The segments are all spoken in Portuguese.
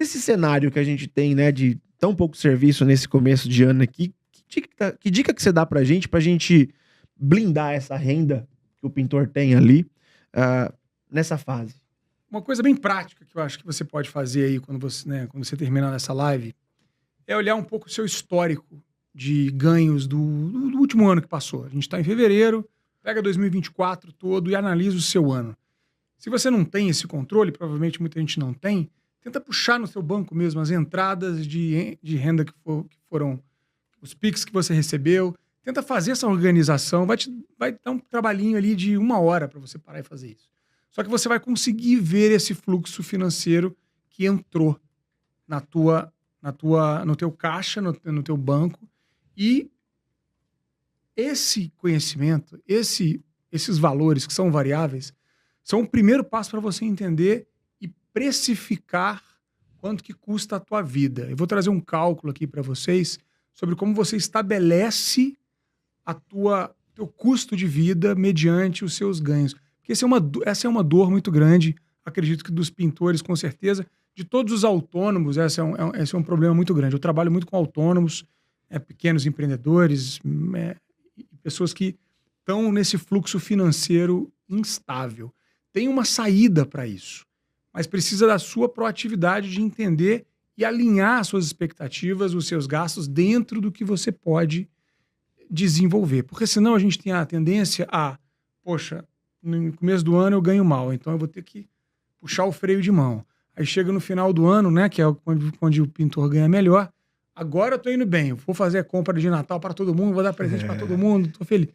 nesse cenário que a gente tem, né, de tão pouco serviço nesse começo de ano aqui, que dica que você dá pra gente blindar essa renda que o pintor tem ali nessa fase? Uma coisa bem prática que eu acho que você pode fazer aí quando você terminar essa live é olhar um pouco o seu histórico de ganhos do último ano que passou. A gente está em fevereiro, pega 2024 todo e analisa o seu ano. Se você não tem esse controle, provavelmente muita gente não tem, tenta puxar no seu banco mesmo as entradas de renda que foram os Pix que você recebeu. Tenta fazer essa organização. Vai dar um trabalhinho ali de 1 hora para você parar e fazer isso. Só que você vai conseguir ver esse fluxo financeiro que entrou no teu caixa, no teu banco. E esse conhecimento, esses valores que são variáveis, são o primeiro passo para você entender e precificar quanto que custa a tua vida. Eu vou trazer um cálculo aqui para vocês sobre como você estabelece teu custo de vida mediante os seus ganhos. Porque essa é uma dor muito grande, acredito que dos pintores, com certeza, de todos os autônomos, esse é um problema muito grande. Eu trabalho muito com autônomos, pequenos empreendedores, pessoas que estão nesse fluxo financeiro instável. Tem uma saída para isso, mas precisa da sua proatividade de entender e alinhar as suas expectativas, os seus gastos dentro do que você pode desenvolver. Porque senão a gente tem a tendência poxa, no começo do ano eu ganho mal, então eu vou ter que puxar o freio de mão. Aí chega no final do ano, né, que é onde o pintor ganha melhor, agora eu tô indo bem, eu vou fazer a compra de Natal para todo mundo, vou dar presente para todo mundo, tô feliz.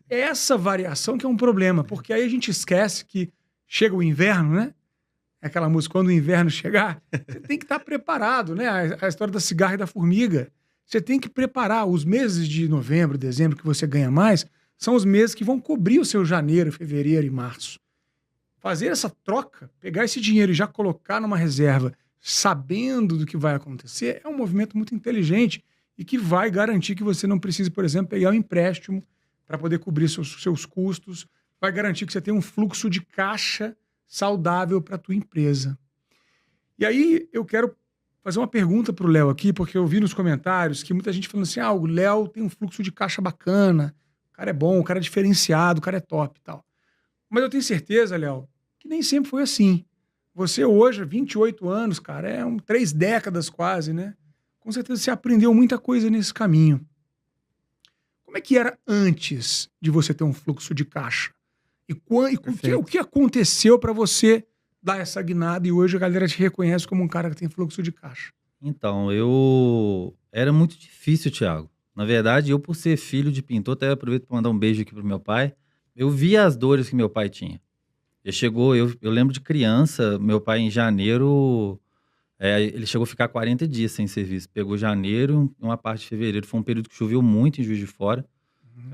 Essa variação que é um problema, porque aí a gente esquece que chega o inverno, né? Aquela música, quando o inverno chegar, você tem que estar preparado, né? A história da cigarra e da formiga. Você tem que preparar. Os meses de novembro, dezembro, que você ganha mais, são os meses que vão cobrir o seu janeiro, fevereiro e março. Fazer essa troca, pegar esse dinheiro e já colocar numa reserva, sabendo do que vai acontecer, é um movimento muito inteligente e que vai garantir que você não precise, por exemplo, pegar um empréstimo para poder cobrir seus custos, vai garantir que você tem um fluxo de caixa saudável para a tua empresa. E aí eu quero fazer uma pergunta para o Léo aqui, porque eu vi nos comentários que muita gente falando assim, o Léo tem um fluxo de caixa bacana, o cara é bom, o cara é diferenciado, o cara é top e tal. Mas eu tenho certeza, Léo, que nem sempre foi assim. Você hoje, 28 anos, cara, 3 décadas quase, né? Com certeza você aprendeu muita coisa nesse caminho. Como é que era antes de você ter um fluxo de caixa? E o que aconteceu para você dar essa guinada e hoje a galera te reconhece como um cara que tem fluxo de caixa? Então, era muito difícil, Thiago. Na verdade, eu por ser filho de pintor, até aproveito para mandar um beijo aqui pro meu pai, eu via as dores que meu pai tinha. Eu lembro de criança, meu pai em janeiro, ele chegou a ficar 40 dias sem serviço. Pegou janeiro e uma parte de fevereiro. Foi um período que choveu muito em Juiz de Fora.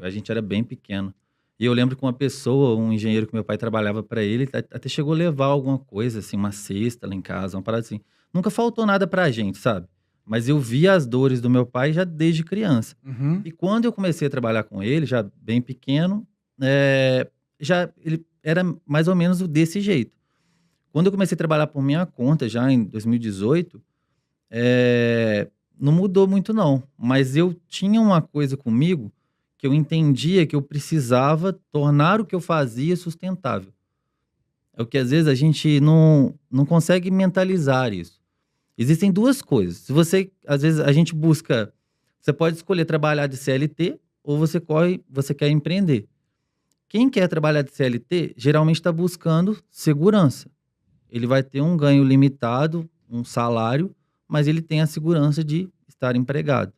A gente era bem pequeno. E eu lembro que uma pessoa, um engenheiro que meu pai trabalhava para ele, até chegou a levar alguma coisa, assim, uma cesta lá em casa, uma parada assim. Nunca faltou nada pra gente, sabe? Mas eu via as dores do meu pai já desde criança. E quando eu comecei a trabalhar com ele, já bem pequeno, ele era mais ou menos desse jeito. Quando eu comecei a trabalhar por minha conta, já em 2018, não mudou muito não. Mas eu tinha uma coisa comigo que eu entendia que eu precisava tornar o que eu fazia sustentável. É o que às vezes a gente não consegue mentalizar isso. Existem duas coisas. Às vezes a gente busca, você pode escolher trabalhar de CLT ou você quer empreender. Quem quer trabalhar de CLT geralmente está buscando segurança. Ele vai ter um ganho limitado, um salário, mas ele tem a segurança de estar empregado.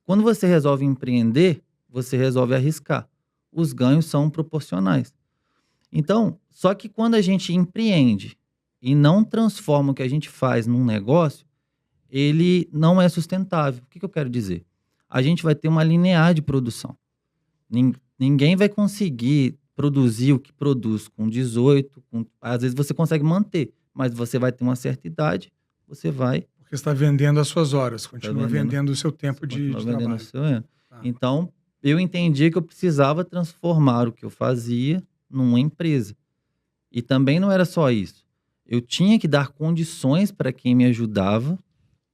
Quando você resolve empreender, você resolve arriscar. Os ganhos são proporcionais. Então, só que quando a gente empreende e não transforma o que a gente faz num negócio, ele não é sustentável. O que eu quero dizer? A gente vai ter uma linear de produção. Ninguém vai conseguir produzir o que produz com 18, às vezes você consegue manter, mas você vai ter uma certa idade, você vai... Porque você está vendendo as suas horas, continua vendendo o seu tempo de trabalho. Então, eu entendi que eu precisava transformar o que eu fazia numa empresa. E também não era só isso. Eu tinha que dar condições para quem me ajudava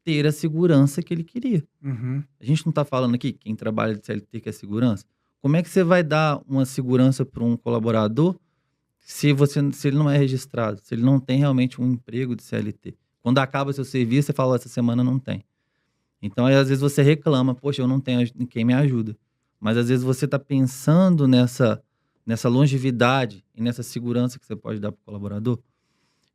ter a segurança que ele queria. Uhum. A gente não está falando aqui quem trabalha de CLT quer segurança. Como é que você vai dar uma segurança para um colaborador se ele não é registrado, se ele não tem realmente um emprego de CLT? Quando acaba seu serviço, você fala, essa semana não tem. Então, aí, às vezes você reclama, poxa, eu não tenho quem me ajuda. Mas às vezes você está pensando nessa longevidade e nessa segurança que você pode dar para o colaborador.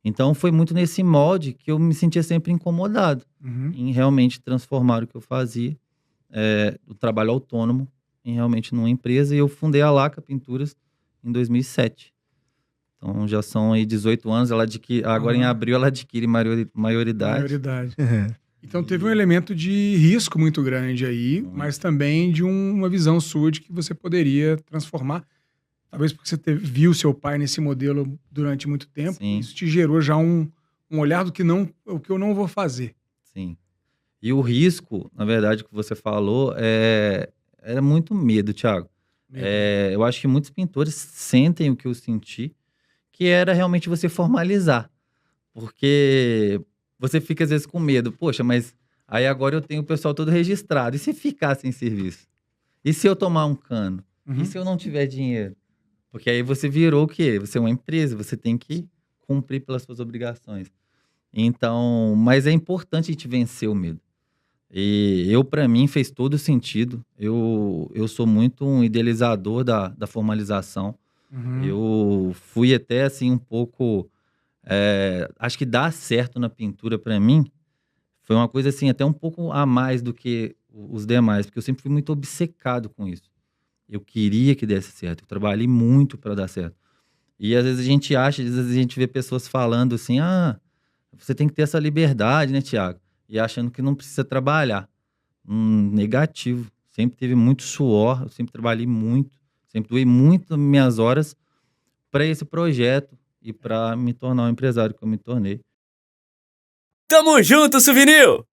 Então, foi muito nesse molde que eu me sentia sempre incomodado Uhum. em realmente transformar o que eu fazia, o trabalho autônomo, em realmente numa empresa. E eu fundei a Laca Pinturas em 2007. Então, já são aí 18 anos. Agora, em abril, ela adquire maioridade. Maioridade. Então, teve um elemento de risco muito grande aí, mas também de uma visão sua de que você poderia transformar. Talvez porque você viu seu pai nesse modelo durante muito tempo. Sim. Isso te gerou já um olhar do que eu não vou fazer. Sim. E o risco, na verdade, que você falou, era muito medo, Thiago. Eu acho que muitos pintores sentem o que eu senti, que era realmente você formalizar. Porque você fica, às vezes, com medo. Poxa, mas aí agora eu tenho o pessoal todo registrado. E se ficar sem serviço? E se eu tomar um cano? Uhum. E se eu não tiver dinheiro? Porque aí você virou o quê? Você é uma empresa, você tem que cumprir pelas suas obrigações. Então, mas é importante a gente vencer o medo. E para mim, fez todo sentido. Eu sou muito um idealizador da formalização. Uhum. Eu fui até, assim, um pouco... acho que dar certo na pintura, para mim, foi uma coisa, assim, até um pouco a mais do que os demais. Porque eu sempre fui muito obcecado com isso. Eu queria que desse certo. Eu trabalhei muito para dar certo. E às vezes a gente acha, às vezes a gente vê pessoas falando assim, você tem que ter essa liberdade, né, Thiago? E achando que não precisa trabalhar. Negativo. Sempre teve muito suor, eu sempre trabalhei muito, sempre doei muito minhas horas para esse projeto e para me tornar o empresário que eu me tornei. Tamo junto, Souvenir!